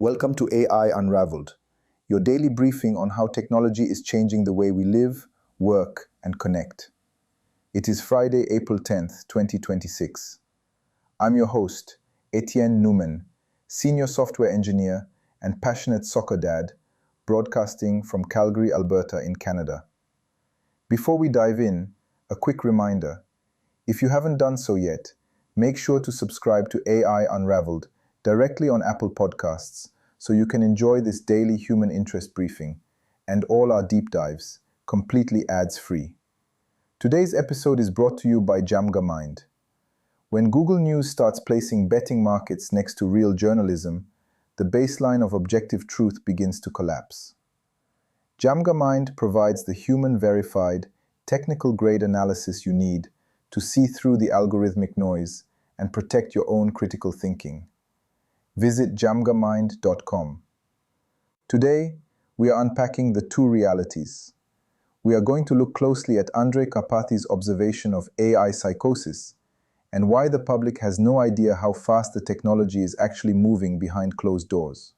Welcome to AI Unraveled, your daily briefing on how technology is changing the way we live, work, and connect. It is Friday, April 10th, 2026. I'm your host, Etienne Newman, senior software engineer and passionate soccer dad, broadcasting from Calgary, Alberta in Canada. Before we dive in, a quick reminder. If you haven't done so yet, make sure to subscribe to AI Unraveled directly on Apple Podcasts so you can enjoy this daily human interest briefing and all our deep dives completely ads-free. Today's episode is brought to you by Jamgamind. When Google News starts placing betting markets next to real journalism, the baseline of objective truth begins to collapse. Jamgamind provides the human-verified, technical-grade analysis you need to see through the algorithmic noise and protect your own critical thinking. Visit jamgamind.com. Today, we are unpacking the two realities. We are going to look closely at Andrej Karpathy's observation of AI psychosis and why the public has no idea how fast the technology is actually moving behind closed doors.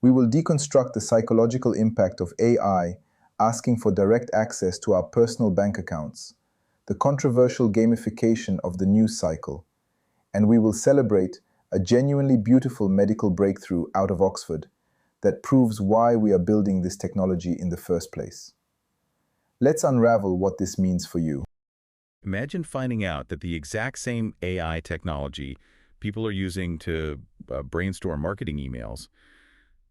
We will deconstruct the psychological impact of AI asking for direct access to our personal bank accounts, the controversial gamification of the news cycle, and we will celebrate a genuinely beautiful medical breakthrough out of Oxford that proves why we are building this technology in the first place. Let's unravel what this means for you. Imagine finding out that the exact same AI technology people are using to brainstorm marketing emails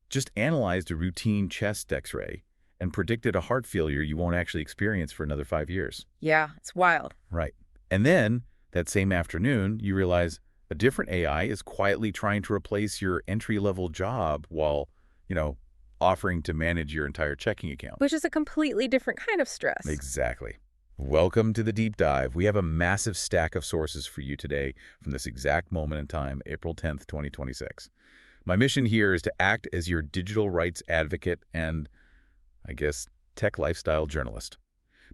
just analyzed a routine chest x-ray and predicted a heart failure you won't actually experience for another 5 years. Yeah, it's wild. Right. And then, that same afternoon, you realize a different AI is quietly trying to replace your entry-level job while, offering to manage your entire checking account. Which is a completely different kind of stress. Exactly. Welcome to the deep dive. We have a massive stack of sources for you today from this exact moment in time, April 10th, 2026. My mission here is to act as your digital rights advocate and, I guess, tech lifestyle journalist,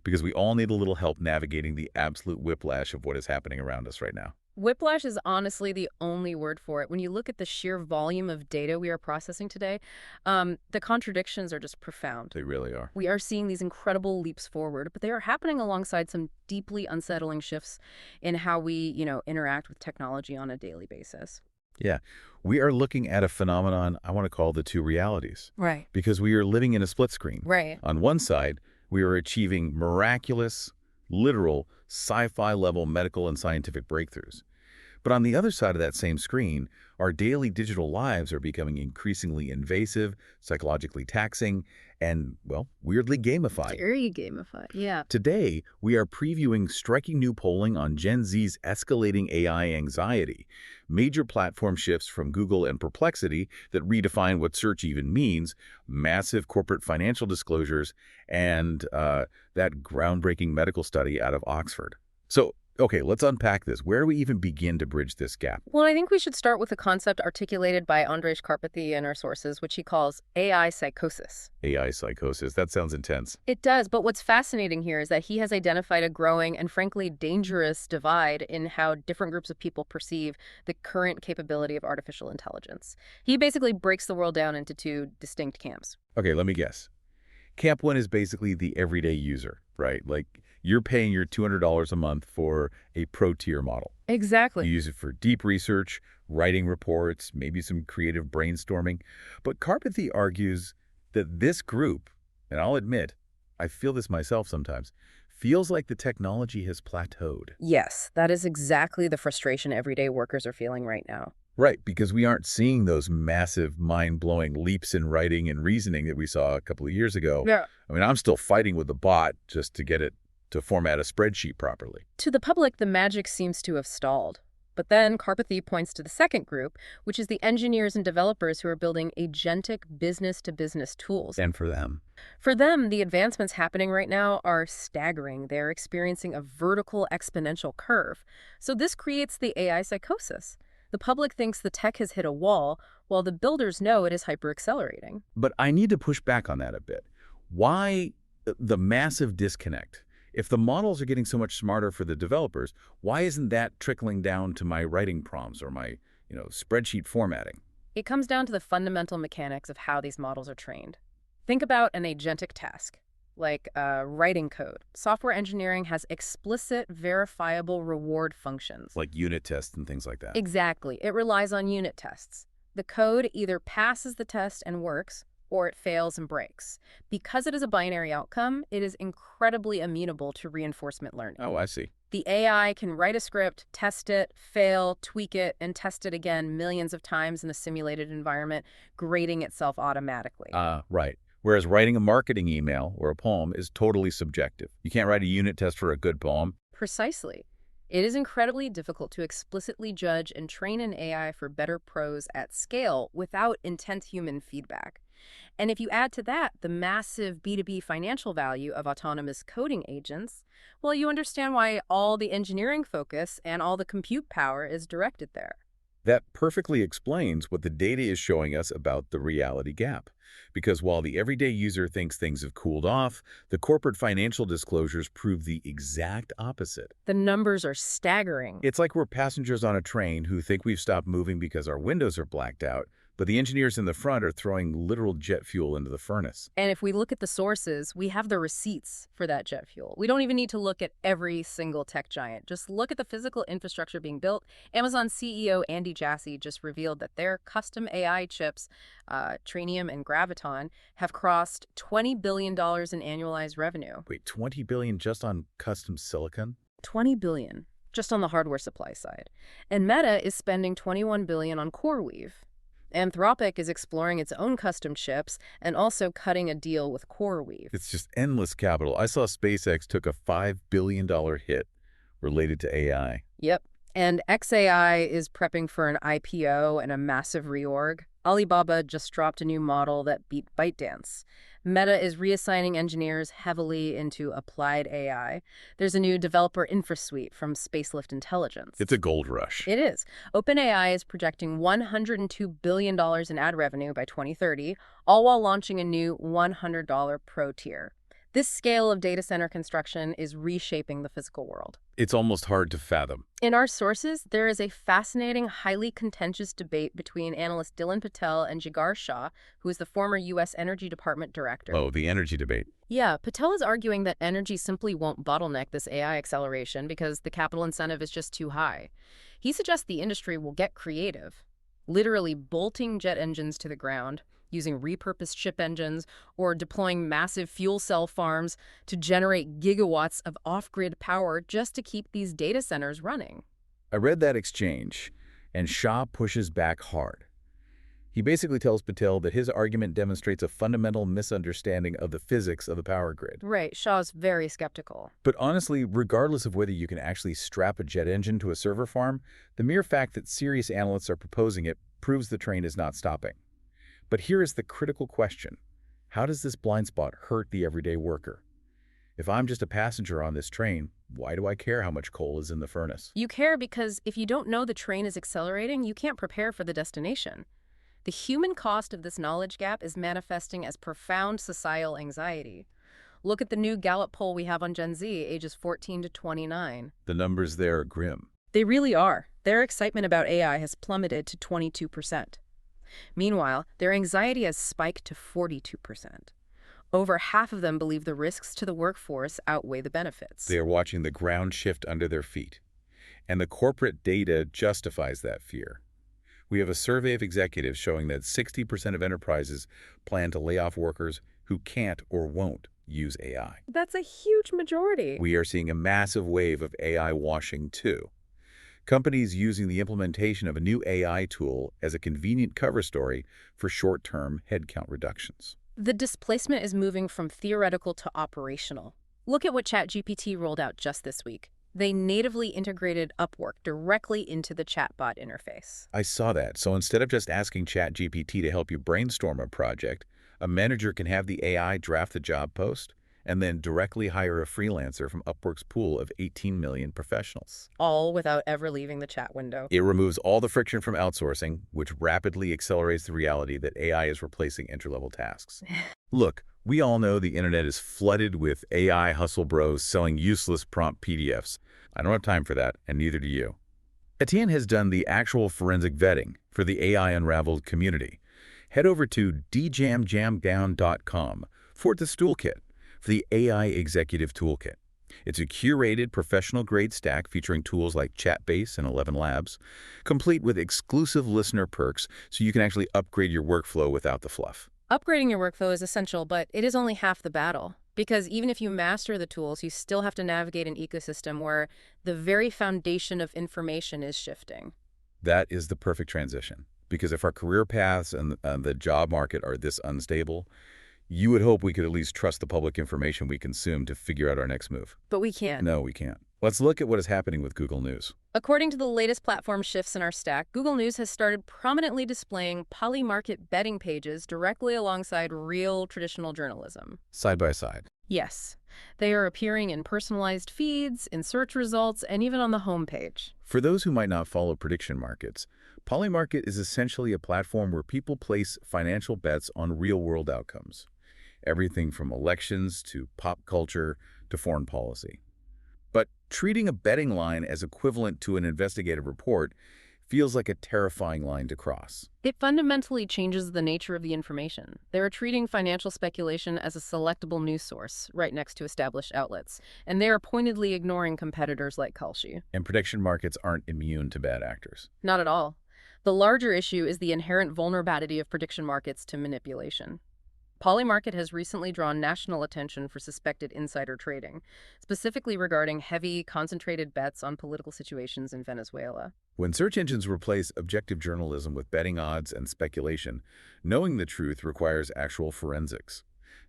because we all need a little help navigating the absolute whiplash of what is happening around us right now. Whiplash is honestly the only word for it. When you look at the sheer volume of data we are processing today, the contradictions are just profound. They really are. We are seeing these incredible leaps forward, but they are happening alongside some deeply unsettling shifts in how we, interact with technology on a daily basis. Yeah, we are looking at a phenomenon I want to call the two realities. Right. Because we are living in a split screen. Right. On one side, we are achieving miraculous, literal, sci-fi level medical and scientific breakthroughs. But on the other side of that same screen, our daily digital lives are becoming increasingly invasive, psychologically taxing, and, well, weirdly gamified. Very gamified, yeah. Today, we are previewing striking new polling on Gen Z's escalating AI anxiety, major platform shifts from Google and Perplexity that redefine what search even means, massive corporate financial disclosures, and that groundbreaking medical study out of Oxford. So, okay, let's unpack this. Where do we even begin to bridge this gap? Well, I think we should start with a concept articulated by Andrej Karpathy in our sources, which he calls AI psychosis. AI psychosis. That sounds intense. It does, but what's fascinating here is that he has identified a growing and frankly dangerous divide in how different groups of people perceive the current capability of artificial intelligence. He basically breaks the world down into two distinct camps. Okay, let me guess. Camp 1 is basically the everyday user, right? Like, you're paying your $200 a month for a pro-tier model. Exactly. You use it for deep research, writing reports, maybe some creative brainstorming. But Karpathy argues that this group, and I'll admit, I feel this myself sometimes, feels like the technology has plateaued. Yes, that is exactly the frustration everyday workers are feeling right now. Right, because we aren't seeing those massive, mind-blowing leaps in writing and reasoning that we saw a couple of years ago. Yeah. I mean, I'm still fighting with the bot just to get it to format a spreadsheet properly. To the public, the magic seems to have stalled. But then Karpathy points to the second group, which is the engineers and developers who are building agentic business-to-business tools. And for them? For them, the advancements happening right now are staggering. They're experiencing a vertical exponential curve. So this creates the AI psychosis. The public thinks the tech has hit a wall, while the builders know it is hyper-accelerating. But I need to push back on that a bit. Why the massive disconnect? If the models are getting so much smarter for the developers, why isn't that trickling down to my writing prompts or my, spreadsheet formatting? It comes down to the fundamental mechanics of how these models are trained. Think about an agentic task, like writing code. Software engineering has explicit, verifiable reward functions. Like unit tests and things like that. Exactly. It relies on unit tests. The code either passes the test and works, or it fails and breaks. Because it is a binary outcome, it is incredibly amenable to reinforcement learning. Oh, I see. The AI can write a script, test it, fail, tweak it, and test it again millions of times in a simulated environment, grading itself automatically. Right. Whereas writing a marketing email or a poem is totally subjective. You can't write a unit test for a good poem. Precisely. It is incredibly difficult to explicitly judge and train an AI for better prose at scale without intense human feedback. And if you add to that the massive B2B financial value of autonomous coding agents, well, you understand why all the engineering focus and all the compute power is directed there. That perfectly explains what the data is showing us about the reality gap. Because while the everyday user thinks things have cooled off, the corporate financial disclosures prove the exact opposite. The numbers are staggering. It's like we're passengers on a train who think we've stopped moving because our windows are blacked out, but the engineers in the front are throwing literal jet fuel into the furnace. And if we look at the sources, we have the receipts for that jet fuel. We don't even need to look at every single tech giant. Just look at the physical infrastructure being built. Amazon CEO Andy Jassy just revealed that their custom AI chips, Trainium and Graviton, have crossed $20 billion in annualized revenue. Wait, $20 billion just on custom silicon? $20 billion just on the hardware supply side. And Meta is spending $21 billion on CoreWeave. Anthropic is exploring its own custom chips and also cutting a deal with CoreWeave. It's just endless capital. I saw SpaceX took a $5 billion hit related to AI. Yep. And XAI is prepping for an IPO and a massive reorg. Alibaba just dropped a new model that beat ByteDance. Meta is reassigning engineers heavily into applied AI. There's a new developer infra suite from Spacelift Intelligence. It's a gold rush. It is. OpenAI is projecting $102 billion in ad revenue by 2030, all while launching a new $100 Pro tier. This scale of data center construction is reshaping the physical world. It's almost hard to fathom. In our sources, there is a fascinating, highly contentious debate between analyst Dylan Patel and Jigar Shah, who is the former U.S. Energy Department director. Oh, the energy debate. Yeah, Patel is arguing that energy simply won't bottleneck this AI acceleration because the capital incentive is just too high. He suggests the industry will get creative, literally bolting jet engines to the ground, using repurposed ship engines, or deploying massive fuel cell farms to generate gigawatts of off-grid power just to keep these data centers running. I read that exchange, and Shah pushes back hard. He basically tells Patel that his argument demonstrates a fundamental misunderstanding of the physics of the power grid. Right, Shah's very skeptical. But honestly, regardless of whether you can actually strap a jet engine to a server farm, the mere fact that serious analysts are proposing it proves the train is not stopping. But here is the critical question. How does this blind spot hurt the everyday worker? If I'm just a passenger on this train, why do I care how much coal is in the furnace? You care because if you don't know the train is accelerating, you can't prepare for the destination. The human cost of this knowledge gap is manifesting as profound societal anxiety. Look at the new Gallup poll we have on Gen Z, ages 14 to 29. The numbers there are grim. They really are. Their excitement about AI has plummeted to 22%. Meanwhile, their anxiety has spiked to 42%. Over half of them believe the risks to the workforce outweigh the benefits. They are watching the ground shift under their feet. And the corporate data justifies that fear. We have a survey of executives showing that 60% of enterprises plan to lay off workers who can't or won't use AI. That's a huge majority. We are seeing a massive wave of AI washing too. Companies using the implementation of a new AI tool as a convenient cover story for short-term headcount reductions. The displacement is moving from theoretical to operational. Look at what ChatGPT rolled out just this week. They natively integrated Upwork directly into the chatbot interface. I saw that. So instead of just asking ChatGPT to help you brainstorm a project, a manager can have the AI draft the job post and then directly hire a freelancer from Upwork's pool of 18 million professionals. All without ever leaving the chat window. It removes all the friction from outsourcing, which rapidly accelerates the reality that AI is replacing entry-level tasks. Look, we all know the internet is flooded with AI hustle bros selling useless prompt PDFs. I don't have time for that, and neither do you. Etienne has done the actual forensic vetting for the AI Unraveled community. Head over to djamjamdown.com for this toolkit for the AI Executive Toolkit. It's a curated, professional-grade stack featuring tools like Chatbase and 11 Labs, complete with exclusive listener perks so you can actually upgrade your workflow without the fluff. Upgrading your workflow is essential, but it is only half the battle. Because even if you master the tools, you still have to navigate an ecosystem where the very foundation of information is shifting. That is the perfect transition. Because if our career paths and the job market are this unstable, you would hope we could at least trust the public information we consume to figure out our next move. But we can't. No, we can't. Let's look at what is happening with Google News. According to the latest platform shifts in our stack, Google News has started prominently displaying Polymarket betting pages directly alongside real traditional journalism. Side by side. Yes. They are appearing in personalized feeds, in search results, and even on the homepage. For those who might not follow prediction markets, Polymarket is essentially a platform where people place financial bets on real-world outcomes. Everything from elections to pop culture to foreign policy. But treating a betting line as equivalent to an investigative report feels like a terrifying line to cross. It fundamentally changes the nature of the information. They're treating financial speculation as a selectable news source, right next to established outlets, and they are pointedly ignoring competitors like Kalshi. And prediction markets aren't immune to bad actors. Not at all. The larger issue is the inherent vulnerability of prediction markets to manipulation. Polymarket has recently drawn national attention for suspected insider trading, specifically regarding heavy, concentrated bets on political situations in Venezuela. When search engines replace objective journalism with betting odds and speculation, knowing the truth requires actual forensics.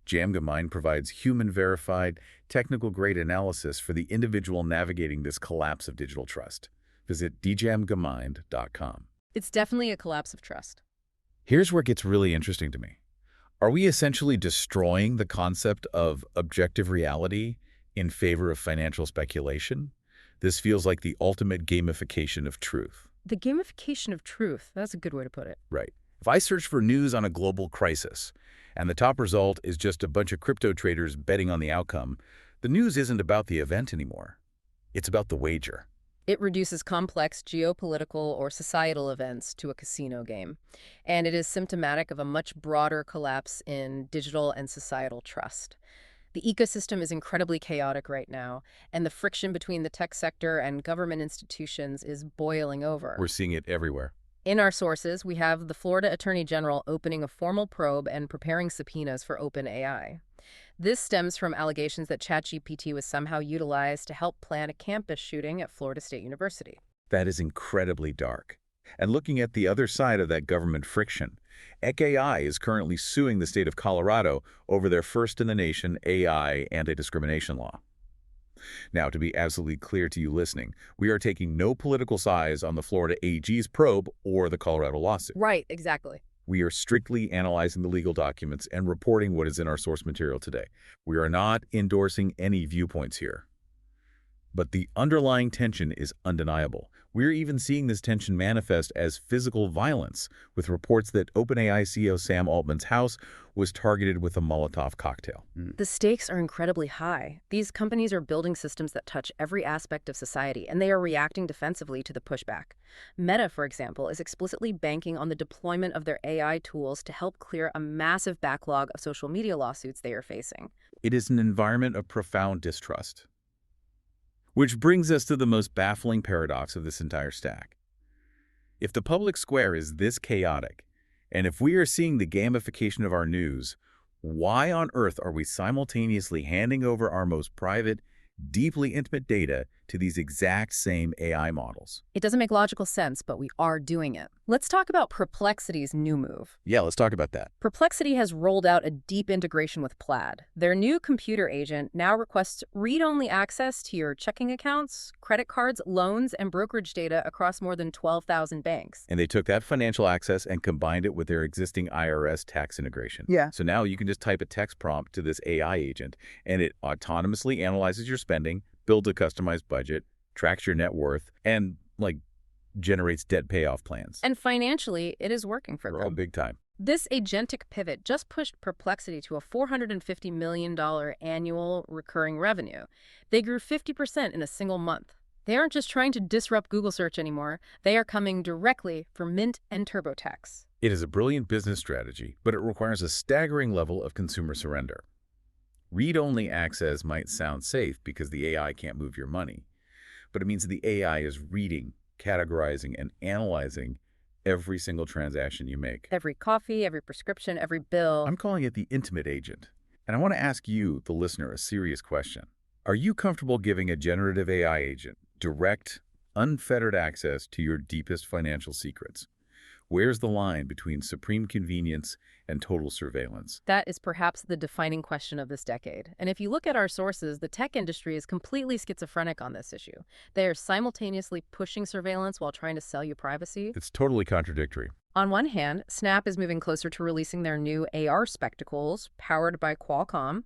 Jamgamine provides human-verified, technical-grade analysis for the individual navigating this collapse of digital trust. Visit djamgamine.com. It's definitely a collapse of trust. Here's where it gets really interesting to me. Are we essentially destroying the concept of objective reality in favor of financial speculation? This feels like the ultimate gamification of truth. The gamification of truth, that's a good way to put it. Right. If I search for news on a global crisis, and the top result is just a bunch of crypto traders betting on the outcome, the news isn't about the event anymore. It's about the wager. It reduces complex geopolitical or societal events to a casino game, and it is symptomatic of a much broader collapse in digital and societal trust. The ecosystem is incredibly chaotic right now, and the friction between the tech sector and government institutions is boiling over. We're seeing it everywhere. In our sources, we have the Florida Attorney General opening a formal probe and preparing subpoenas for OpenAI. This stems from allegations that ChatGPT was somehow utilized to help plan a campus shooting at Florida State University. That is incredibly dark. And looking at the other side of that government friction, ECAI is currently suing the state of Colorado over their first-in-the-nation AI anti-discrimination law. Now, to be absolutely clear to you listening, we are taking no political sides on the Florida AG's probe or the Colorado lawsuit. Right, exactly. We are strictly analyzing the legal documents and reporting what is in our source material today. We are not endorsing any viewpoints here. But the underlying tension is undeniable. We're even seeing this tension manifest as physical violence, with reports that OpenAI CEO Sam Altman's house was targeted with a Molotov cocktail. The stakes are incredibly high. These companies are building systems that touch every aspect of society, and they are reacting defensively to the pushback. Meta, for example, is explicitly banking on the deployment of their AI tools to help clear a massive backlog of social media lawsuits they are facing. It is an environment of profound distrust. Which brings us to the most baffling paradox of this entire stack. If the public square is this chaotic, and if we are seeing the gamification of our news, why on earth are we simultaneously handing over our most private, deeply intimate data to these exact same AI models? It doesn't make logical sense, but we are doing it. Let's talk about Perplexity's new move. Yeah, let's talk about that. Perplexity has rolled out a deep integration with Plaid. Their new computer agent now requests read-only access to your checking accounts, credit cards, loans, and brokerage data across more than 12,000 banks. And they took that financial access and combined it with their existing IRS tax integration. Yeah. So now you can just type a text prompt to this AI agent, and it autonomously analyzes your spending, builds a customized budget, tracks your net worth, and, generates debt payoff plans. And financially, it is working for They're them. all big time. This agentic pivot just pushed Perplexity to a $450 million annual recurring revenue. They grew 50% in a single month. They aren't just trying to disrupt Google search anymore. They are coming directly for Mint and TurboTax. It is a brilliant business strategy, but it requires a staggering level of consumer surrender. Read-only access might sound safe because the AI can't move your money, but it means the AI is reading, categorizing, and analyzing every single transaction you make. Every coffee, every prescription, every bill. I'm calling it the intimate agent. And I want to ask you, the listener, a serious question. Are you comfortable giving a generative AI agent direct, unfettered access to your deepest financial secrets? Where's the line between supreme convenience and total surveillance? That is perhaps the defining question of this decade. And if you look at our sources, the tech industry is completely schizophrenic on this issue. They are simultaneously pushing surveillance while trying to sell you privacy. It's totally contradictory. On one hand, Snap is moving closer to releasing their new AR spectacles, powered by Qualcomm.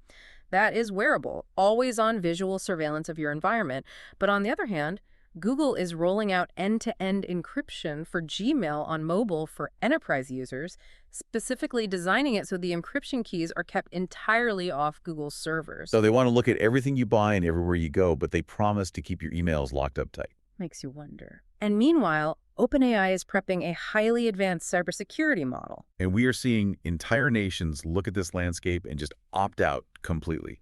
That is wearable, always-on visual surveillance of your environment. But on the other hand, Google is rolling out end-to-end encryption for Gmail on mobile for enterprise users, specifically designing it so the encryption keys are kept entirely off Google's servers. So they want to look at everything you buy and everywhere you go, but they promise to keep your emails locked up tight. Makes you wonder. And meanwhile, OpenAI is prepping a highly advanced cybersecurity model. And we are seeing entire nations look at this landscape and just opt out completely.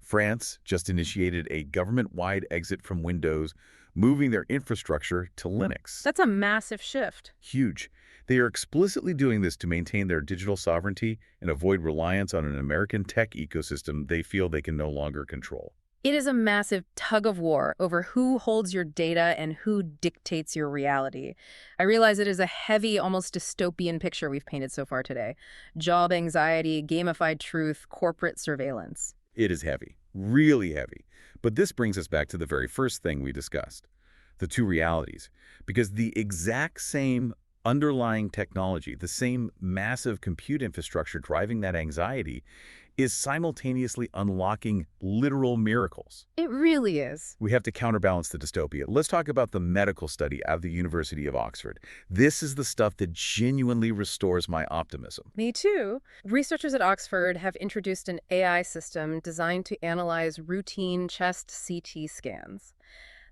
France just initiated a government-wide exit from Windows, moving their infrastructure to Linux. That's a massive shift. Huge. They are explicitly doing this to maintain their digital sovereignty and avoid reliance on an American tech ecosystem they feel they can no longer control. It is a massive tug of war over who holds your data and who dictates your reality. I realize it is a heavy, almost dystopian picture we've painted so far today. Job anxiety, gamified truth, corporate surveillance. It is heavy, really heavy. But this brings us back to the very first thing we discussed, the two realities. Because the exact same underlying technology, the same massive compute infrastructure driving that anxiety, is simultaneously unlocking literal miracles. It really is. We have to counterbalance the dystopia. Let's talk about the medical study out of the University of Oxford. This is the stuff that genuinely restores my optimism. Me too. Researchers at Oxford have introduced an AI system designed to analyze routine chest CT scans.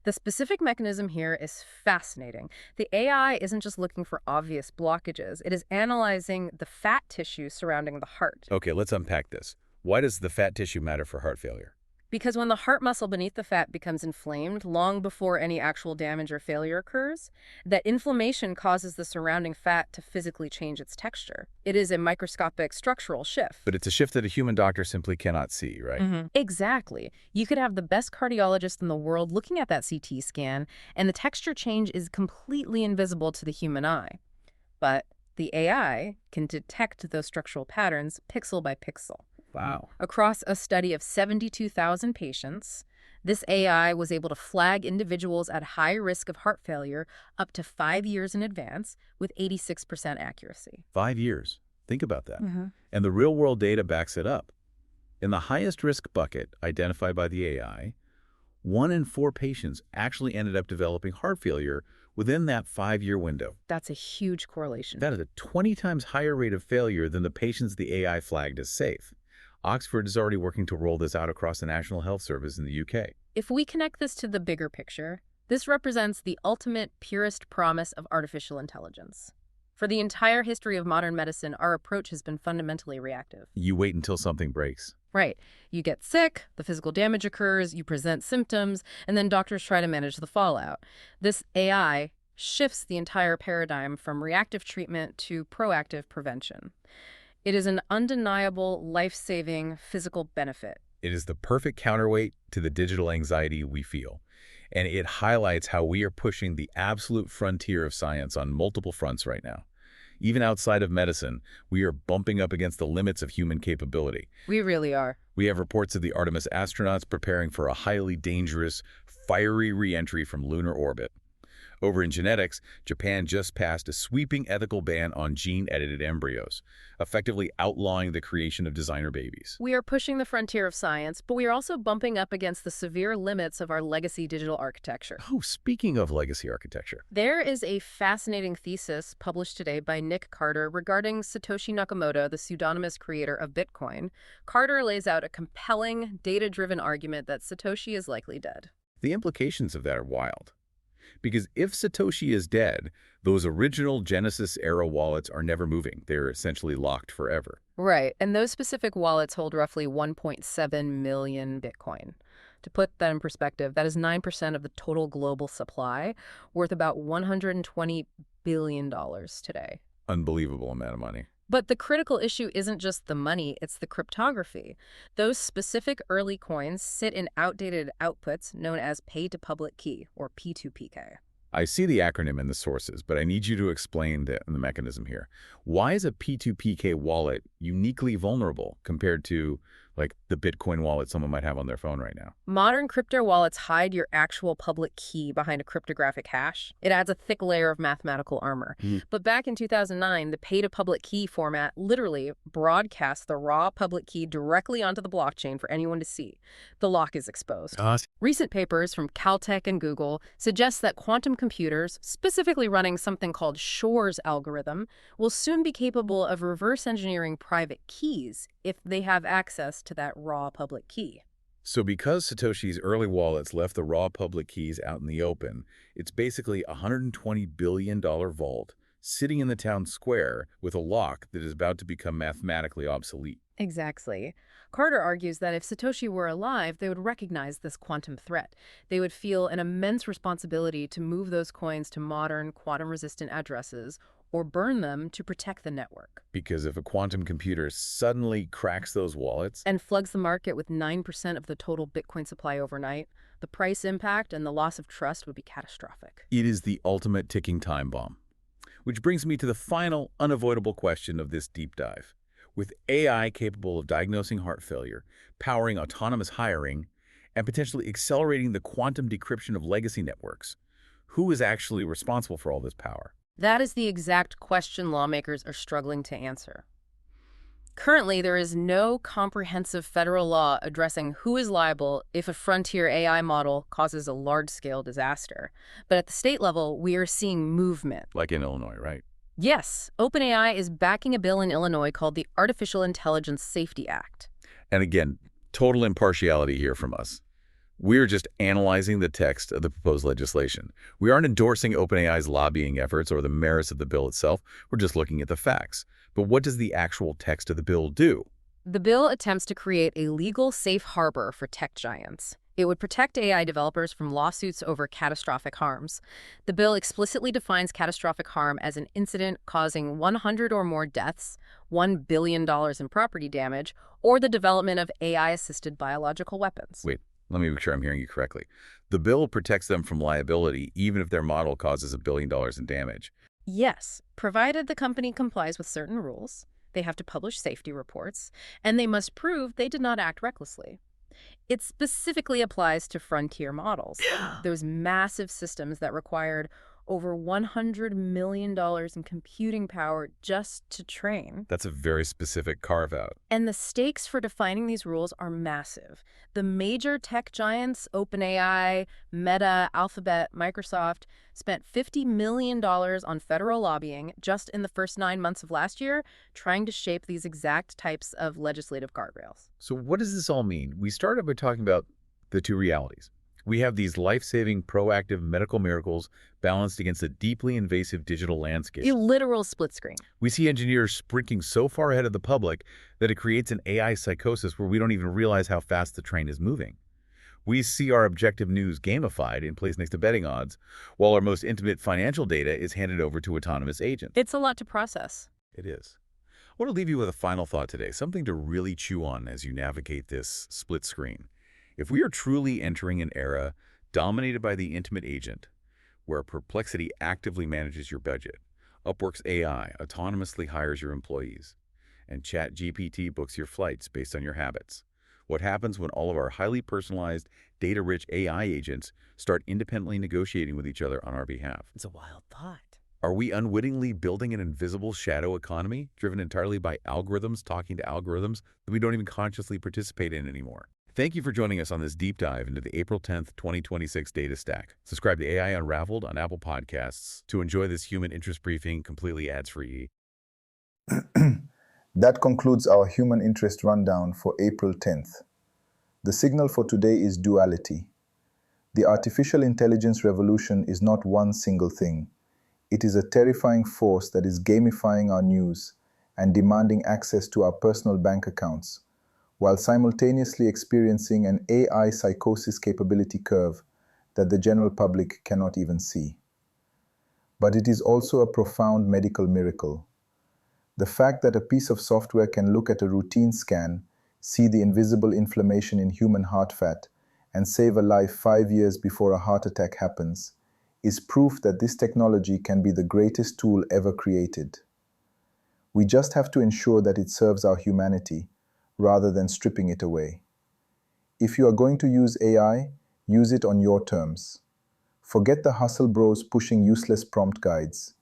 The specific mechanism here is fascinating. The AI isn't just looking for obvious blockages. It is analyzing the fat tissue surrounding the heart. Okay, let's unpack this. Why does the fat tissue matter for heart failure? Because when the heart muscle beneath the fat becomes inflamed, long before any actual damage or failure occurs, that inflammation causes the surrounding fat to physically change its texture. It is a microscopic structural shift. But it's a shift that a human doctor simply cannot see, right? Exactly. You could have the best cardiologist in the world looking at that CT scan, and the texture change is completely invisible to the human eye. But the AI can detect those structural patterns pixel by pixel. Wow. Across a study of 72,000 patients, this AI was able to flag individuals at high risk of heart failure up to 5 years in advance with 86% accuracy. 5 years. Think about that. And the real-world data backs it up. In the highest risk bucket identified by the AI, 1 in 4 patients actually ended up developing heart failure within that 5-year window. That's a huge correlation. That is a 20 times higher rate of failure than the patients the AI flagged as safe. Oxford is already working to roll this out across the National Health Service in the UK. If we connect this to the bigger picture, this represents the ultimate, purest promise of artificial intelligence. For the entire history of modern medicine, our approach has been fundamentally reactive. You wait until something breaks. Right. You get sick, the physical damage occurs, you present symptoms, and then doctors try to manage the fallout. This AI shifts the entire paradigm from reactive treatment to proactive prevention. It is an undeniable, life-saving physical benefit. It is the perfect counterweight to the digital anxiety we feel. And it highlights how we are pushing the absolute frontier of science on multiple fronts right now. Even outside of medicine, we are bumping up against the limits of human capability. We really are. We have reports of the Artemis astronauts preparing for a highly dangerous, fiery re-entry from lunar orbit. Over in genetics, Japan just passed a sweeping ethical ban on gene-edited embryos, effectively outlawing the creation of designer babies. We are pushing the frontier of science, but we are also bumping up against the severe limits of our legacy digital architecture. Oh, speaking of legacy architecture. There is a fascinating thesis published today by Nick Carter regarding Satoshi Nakamoto, the pseudonymous creator of Bitcoin. Carter lays out a compelling, data-driven argument that Satoshi is likely dead. The implications of that are wild. Because if Satoshi is dead, those original Genesis-era wallets are never moving. They're essentially locked forever. Right, and those specific wallets hold roughly 1.7 million Bitcoin. To put that in perspective, that is 9% of the total global supply, worth about $120 billion today. Unbelievable amount of money. But the critical issue isn't just the money, it's the cryptography. Those specific early coins sit in outdated outputs known as pay-to-public key, or P2PK. I see the acronym in the sources, but I need you to explain the mechanism here. Why is a P2PK wallet uniquely vulnerable compared to, like, the Bitcoin wallet someone might have on their phone right now? Modern crypto wallets hide your actual public key behind a cryptographic hash. It adds a thick layer of mathematical armor. But back in 2009, the pay-to-public key format literally broadcasts the raw public key directly onto the blockchain for anyone to see. The lock is exposed. Recent papers from Caltech and Google suggest that quantum computers, specifically running something called Shor's algorithm, will soon be capable of reverse engineering private keys if they have access to that raw public key. So because Satoshi's early wallets left the raw public keys out in the open, it's basically a $120 billion vault sitting in the town square with a lock that is about to become mathematically obsolete. Exactly. Carter argues that if Satoshi were alive, they would recognize this quantum threat. They would feel an immense responsibility to move those coins to modern, quantum-resistant addresses or burn them to protect the network. Because if a quantum computer suddenly cracks those wallets and floods the market with 9% of the total Bitcoin supply overnight, the price impact and the loss of trust would be catastrophic. it is the ultimate ticking time bomb. Which brings me to the final, unavoidable question of this deep dive. With AI capable of diagnosing heart failure, powering autonomous hiring, and potentially accelerating the quantum decryption of legacy networks, who is actually responsible for all this power? That is the exact question lawmakers are struggling to answer. Currently, there is no comprehensive federal law addressing who is liable if a frontier AI model causes a large-scale disaster. But at the state level, we are seeing movement. Like in Illinois, right? Yes, OpenAI is backing a bill in Illinois called the Artificial Intelligence Safety Act. And again, total impartiality here from us. We're just analyzing the text of the proposed legislation. We aren't endorsing OpenAI's lobbying efforts or the merits of the bill itself. We're just looking at the facts. But what does the actual text of the bill do? The bill attempts to create a legal safe harbor for tech giants. It would protect AI developers from lawsuits over catastrophic harms. The bill explicitly defines catastrophic harm as an incident causing 100 or more deaths, $1 billion in property damage, or the development of AI-assisted biological weapons. Wait, let me make sure I'm hearing you correctly. The bill protects them from liability even if their model causes $1 billion in damage. Yes, provided the company complies with certain rules, they have to publish safety reports, and they must prove they did not act recklessly. It specifically applies to frontier models, those massive systems that required over $100 million in computing power just to train. That's a very specific carve-out. And the stakes for defining these rules are massive. The major tech giants, OpenAI, Meta, Alphabet, Microsoft, spent $50 million on federal lobbying just in the first 9 months of last year, trying to shape these exact types of legislative guardrails. So what does this all mean? We started by talking about the two realities. We have these life-saving, proactive medical miracles balanced against a deeply invasive digital landscape. A literal split screen. We see engineers sprinting so far ahead of the public that it creates an AI psychosis where we don't even realize how fast the train is moving. We see our objective news gamified and placed next to betting odds, while our most intimate financial data is handed over to autonomous agents. It's a lot to process. It is. I want to leave you with a final thought today, something to really chew on as you navigate this split screen. If we are truly entering an era dominated by the intimate agent, where Perplexity actively manages your budget, Upwork's AI autonomously hires your employees, and ChatGPT books your flights based on your habits, what happens when all of our highly personalized, data-rich AI agents start independently negotiating with each other on our behalf? It's a wild thought. Are we unwittingly building an invisible shadow economy driven entirely by algorithms talking to algorithms that we don't even consciously participate in anymore? Thank you for joining us on this deep dive into the April 10th, 2026 data stack. Subscribe to AI Unraveled on Apple Podcasts to enjoy this human interest briefing completely ads-free. That concludes our human interest rundown for April 10th. The signal for today is duality. The artificial intelligence revolution is not one single thing. It is a terrifying force that is gamifying our news and demanding access to our personal bank accounts, while simultaneously experiencing an AI psychosis capability curve that the general public cannot even see. But it is also a profound medical miracle. The fact that a piece of software can look at a routine scan, see the invisible inflammation in human heart fat, and save a life 5 years before a heart attack happens, is proof that this technology can be the greatest tool ever created. We just have to ensure that it serves our humanity, rather than stripping it away. If you are going to use AI, use it on your terms. Forget the hustle bros pushing useless prompt guides.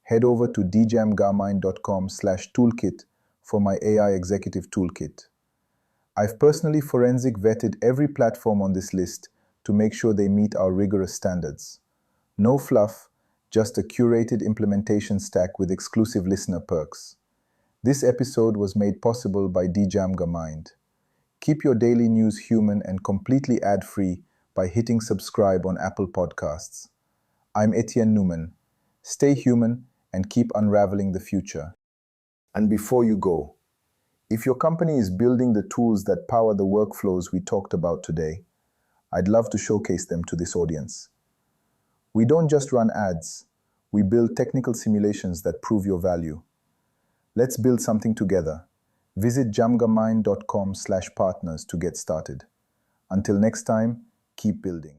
Head over to djamgarmine.com/toolkit for my AI executive toolkit. I've personally forensic vetted every platform on this list to make sure they meet our rigorous standards. No fluff, just a curated implementation stack with exclusive listener perks. This episode was made possible by djamgarmine. Keep your daily news human and completely ad-free by hitting subscribe on Apple Podcasts. I'm Etienne Newman. Stay human and keep unraveling the future. And before you go, if your company is building the tools that power the workflows we talked about today, I'd love to showcase them to this audience. We don't just run ads, we build technical simulations that prove your value. Let's build something together. Visit jamgarmine.com/partners to get started. Until next time, keep building.